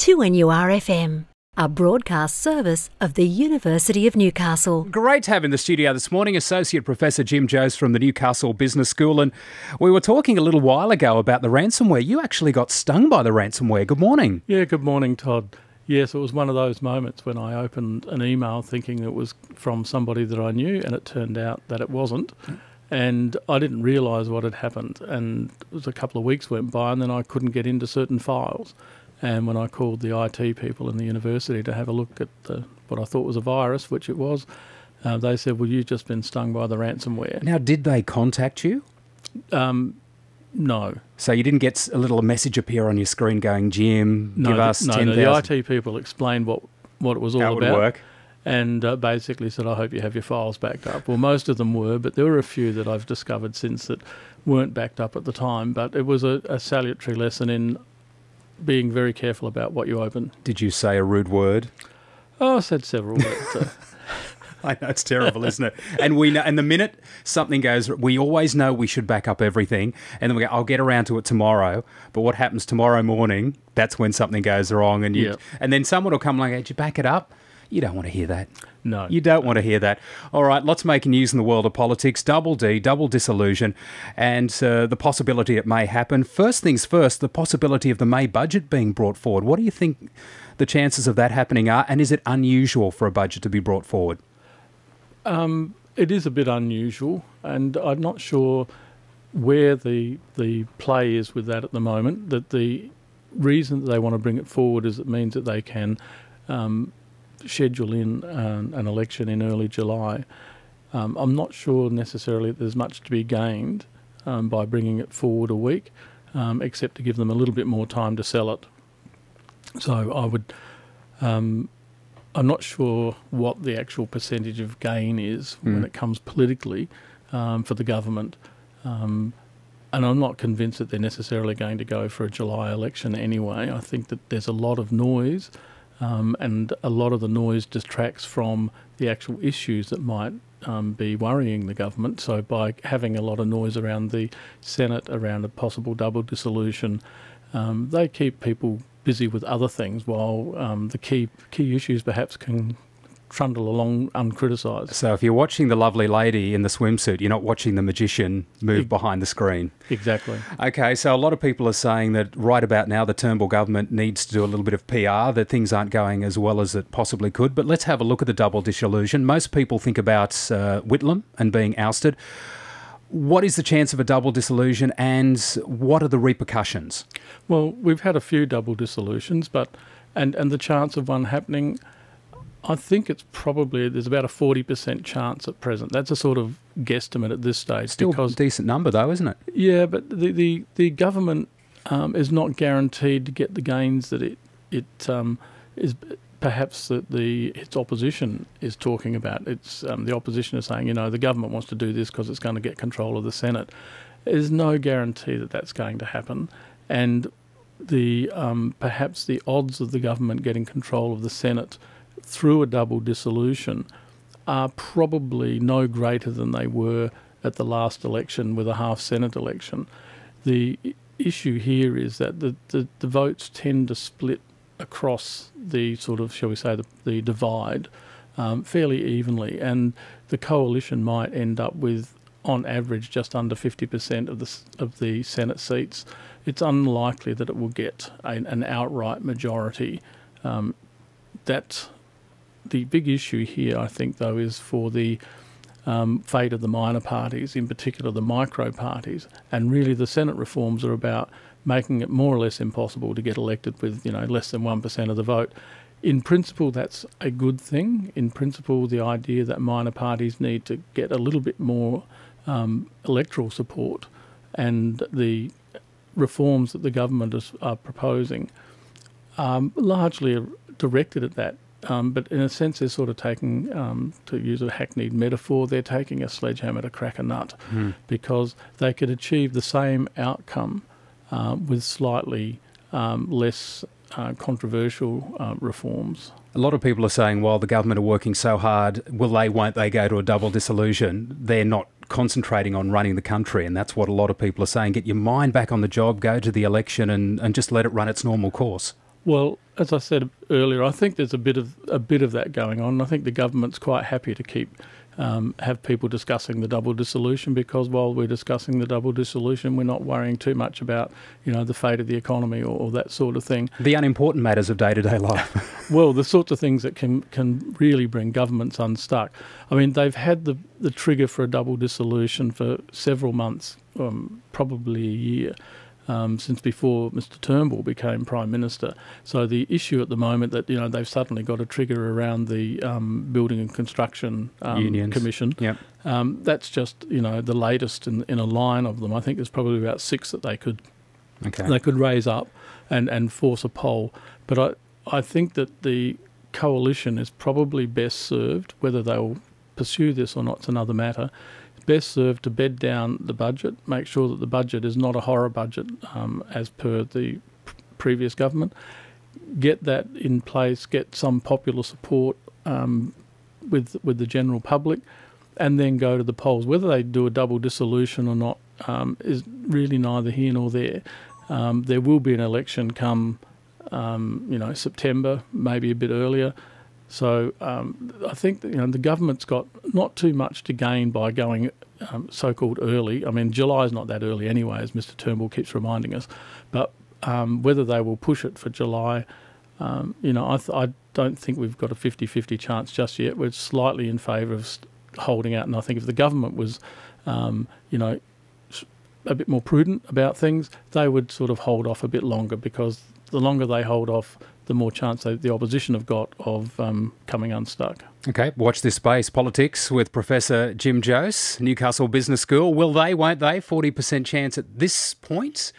2NURFM, a broadcast service of the University of Newcastle. Great to have in the studio this morning Associate Professor Jim Joes from the Newcastle Business School. And we were talking a little while ago about the ransomware. You actually got stung by the ransomware. Good morning. Yeah, good morning, Todd. Yes, it was one of those moments when I opened an email thinking it was from somebody that I knew, and it turned out that it wasn't. And I didn't realise what had happened. And it was a couple of weeks went by, and then I couldn't get into certain files. And when I called the IT people in the university to have a look at what I thought was a virus, which it was, they said, well, you've just been stung by the ransomware. Now, did they contact you? No. So you didn't get a little message appear on your screen going, Jim, give us 10,000? No, the IT people explained what it was all How it about. would work. And basically said, I hope you have your files backed up. Well, most of them were, but there were a few that I've discovered since that weren't backed up at the time. But it was a salutary lesson in being very careful about what you open. Did you say a rude word? Oh, I said several words. I know, it's terrible, isn't it? And we know, and the minute something goes, we always know we should back up everything, and then we go, I'll get around to it tomorrow. But what happens tomorrow morning, that's when something goes wrong, and and then someone will come along and go, did you back it up? You don't want to hear that. No. You don't want to hear that. All right, lots making news in the world of politics. Double disillusion, and the possibility it may happen. First things first, the possibility of the May budget being brought forward. What do you think the chances of that happening are, and is it unusual for a budget to be brought forward? It is a bit unusual, and I'm not sure where the play is with that at the moment. That the reason that they want to bring it forward is it means that they can schedule in an election in early July. I'm not sure necessarily that there's much to be gained by bringing it forward a week, except to give them a little bit more time to sell it. So I would... I'm not sure what the actual percentage of gain is when it comes politically for the government. And I'm not convinced that they're necessarily going to go for a July election anyway. I think that there's a lot of noise, and a lot of the noise distracts from the actual issues that might be worrying the government. So by having a lot of noise around the Senate, around a possible double dissolution, they keep people busy with other things while the key issues perhaps can trundle along uncriticised. So if you're watching the lovely lady in the swimsuit, you're not watching the magician move behind the screen. Exactly. Okay, so a lot of people are saying that right about now the Turnbull government needs to do a little bit of PR, that things aren't going as well as it possibly could. But let's have a look at the double dissolution. Most people think about Whitlam and being ousted. What is the chance of a double dissolution, and what are the repercussions? Well, we've had a few double dissolutions, but and the chance of one happening, I think it's probably, there's about a 40% chance at present. That's a sort of guesstimate at this stage. Still a decent number though, isn't it? Yeah, but the government is not guaranteed to get the gains that it is perhaps that its opposition is talking about. It's the opposition is saying, the government wants to do this because it's going to get control of the Senate. There's no guarantee that that's going to happen, and perhaps the odds of the government getting control of the Senate through a double dissolution are probably no greater than they were at the last election with a half Senate election. The issue here is that the votes tend to split across the sort of, shall we say, the divide fairly evenly, and the coalition might end up with, on average, just under 50% of the Senate seats. It's unlikely that it will get an outright majority. That the big issue here, I think, though, is for the fate of the minor parties, in particular the micro parties, and really the Senate reforms are about making it more or less impossible to get elected with less than 1% of the vote. In principle, that's a good thing. In principle, the idea that minor parties need to get a little bit more electoral support, and the reforms that the government are proposing largely are directed at that. But in a sense, they're sort of taking, to use a hackneyed metaphor, they're taking a sledgehammer to crack a nut, because they could achieve the same outcome with slightly less controversial reforms. A lot of people are saying, while the government are working so hard, won't they go to a double dissolution? They're not concentrating on running the country, and that's what a lot of people are saying. Get your mind back on the job, go to the election and just let it run its normal course. Well, as I said earlier, I think there's a bit of that going on. I think the government's quite happy to keep have people discussing the double dissolution, because while we're discussing the double dissolution, we're not worrying too much about, the fate of the economy or that sort of thing. The unimportant matters of day-to-day life. Well, the sorts of things that can really bring governments unstuck. I mean, they've had the trigger for a double dissolution for several months, probably a year. Since before Mr Turnbull became Prime Minister. So the issue at the moment that, they've suddenly got a trigger around the Building and Construction Commission. Yep. That's just, the latest in a line of them. I think there's probably about 6 that they could raise up and force a poll. But I think that the coalition is probably best served, whether they'll pursue this or not is another matter, best served to bed down the budget, make sure that the budget is not a horror budget as per the previous government, get that in place, get some popular support with the general public, and then go to the polls. Whether they do a double dissolution or not is really neither here nor there. There will be an election come September, maybe a bit earlier. So I think that, the government's got not too much to gain by going so-called early. I mean, July is not that early anyway, as Mr Turnbull keeps reminding us. But whether they will push it for July, I don't think we've got a 50-50 chance just yet. We're slightly in favour of holding out. And I think if the government was, a bit more prudent about things, they would sort of hold off a bit longer, because the longer they hold off, the more chance the opposition have got of coming unstuck. Okay, watch this space. Politics with Professor Jim Jose, Newcastle Business School. Will they, won't they? 40% chance at this point.